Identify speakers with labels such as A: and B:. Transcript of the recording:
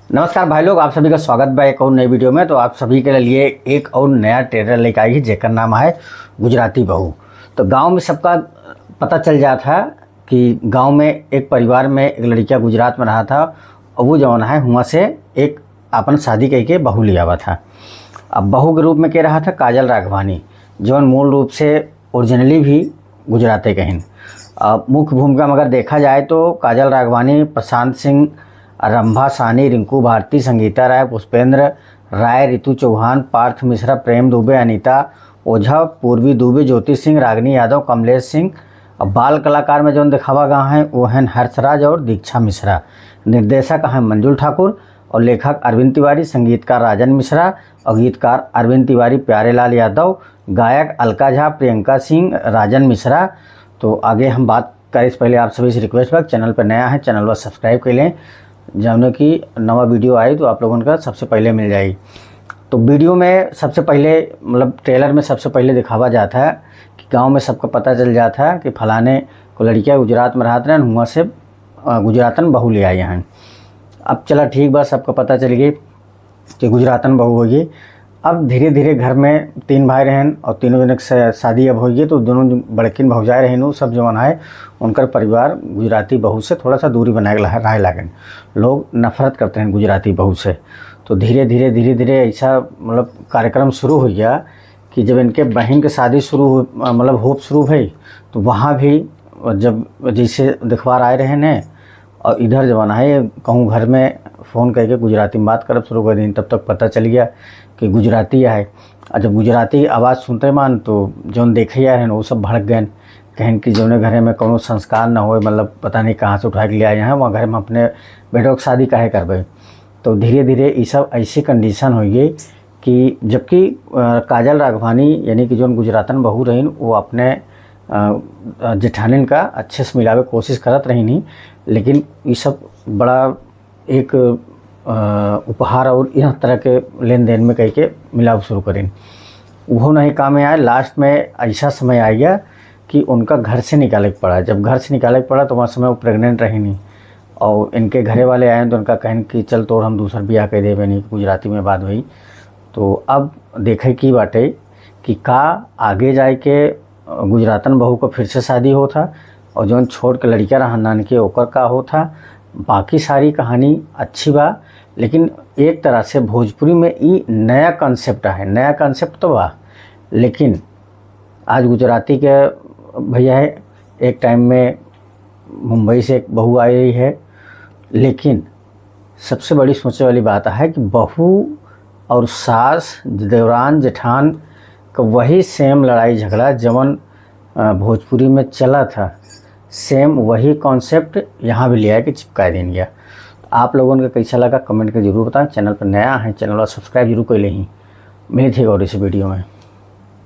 A: नमस्कार भाई लोग, आप सभी का स्वागत बा एक और नई वीडियो में। तो आप सभी के लिए एक और नया ट्रेलर लेकर आई है जेकर नाम है गुजराती बहू। तो गांव में सबका पता चल जाता था कि गांव में एक परिवार में एक लड़किया गुजरात में रहा था और वो जौन है हुआ से एक अपन शादी कह के बहू लिया हुआ था। अब बहू के रूप में कह रहा था काजल राघवानी, जौन मूल रूप से ओरिजिनली भी गुजराती कहीं। अब मुख्य भूमिका में अगर देखा जाए तो काजल राघवानी, प्रशांत सिंह, रंभा सानी, रिंकू भारती, संगीता राय, पुष्पेंद्र राय, रितु चौहान, पार्थ मिश्रा, प्रेम दुबे, अनीता ओझा, पूर्वी दुबे, ज्योति सिंह, रागिनी यादव, कमलेश सिंह। अब बाल कलाकार में जो दिखावा गया है वो हैं हर्षराज और दीक्षा मिश्रा। निर्देशक हैं मंजुल ठाकुर और लेखक अरविंद तिवारी, संगीतकार राजन मिश्रा और गीतकार अरविंद तिवारी, प्यारेलाल यादव, गायक अलका झा, प्रियंका सिंह, राजन मिश्रा। तो आगे हम बात करें इससे पहले आप सभी से रिक्वेस्ट है, चैनल पर नया है चैनल को सब्सक्राइब कर लें, जब कि नवा वीडियो आए तो आप लोगों का सबसे पहले मिल जाएगी। तो वीडियो में सबसे पहले मतलब ट्रेलर में सबसे पहले दिखावा जाता है कि गांव में सबको पता चल जाता है कि फलाने को लड़कियाँ गुजरात में रहते हैं, हुआ से गुजरातन बहू ले आई हैं। अब चला ठीक बात, सबको पता चल गई कि गुजरातन बहू होगी। अब धीरे धीरे घर में तीन भाई रहन और तीनों जन से शादी अब होगी तो दोनों बड़किन भौजाए रहन सब जवन है उनका परिवार गुजराती बहू से थोड़ा सा दूरी बनाए रहे लागन। लोग नफरत करते हैं गुजराती बहू से। तो धीरे धीरे ऐसा मतलब कार्यक्रम शुरू हो गया कि जब इनके बहन की शादी शुरू मतलब होप शुरू भई तो वहाँ भी जब जैसे दिखवा आए रहे हैं और इधर जमाना है कहूँ घर में फ़ोन करके गुजराती में बात करब शुरू कर दी। तब तक पता चल गया कि गुजराती है। और जब गुजराती आवाज़ सुनते मान तो जौन देखे यार हैं वो सब भड़क गए, कहें कि जौने घरे में कोनो संस्कार ना हो, मतलब पता नहीं कहाँ से उठा के ले आए हैं, वहाँ घर में अपने बेटों की शादी काहे करबे। तो धीरे धीरे ये सब ऐसी कंडीशन हो गई कि जबकि काजल राघवानी यानी कि जौन गुजरातन बहू रही वो अपने जेठानिन का अच्छे से मिलावे कोशिश करत रही नहीं, लेकिन ये सब बड़ा एक उपहार और यह तरह के लेन देन में कह के मिलाव शुरू करें। वो नहीं काम में आए। लास्ट में ऐसा समय आ गया कि उनका घर से निकाले के पड़ा। जब घर से निकाले के पड़ा तो वहाँ समय वो प्रेग्नेंट रही नहीं और इनके घरे वाले आए तो उनका कहन कि चल तो हम दूसरा ब्याह कर देवे, नहीं गुजराती में बात हुई। तो अब देखे की बाटे कि का आगे जाए के गुजरातन बहू को फिर से शादी हो था और जौन छोड़ के लड़कियाँ रहा नान के ओकर का हो था। बाकी सारी कहानी अच्छी बा, लेकिन एक तरह से भोजपुरी में ये नया कॉन्सेप्ट है। नया कॉन्सेप्ट तो बा, लेकिन आज गुजराती के भैया है, एक टाइम में मुंबई से एक बहू आई रही है। लेकिन सबसे बड़ी सोचने वाली बात है कि बहू और सास, देवरान जेठान का वही सेम लड़ाई झगड़ा जवन भोजपुरी में चला था, सेम वही कॉन्सेप्ट यहाँ भी लिया है कि चिपका दें गया। आप लोगों को कैसा लगा कमेंट कर जरूर बताएं। चैनल पर नया है चैनल को सब्सक्राइब जरूर कर लें। मिलते हैं और इस वीडियो में।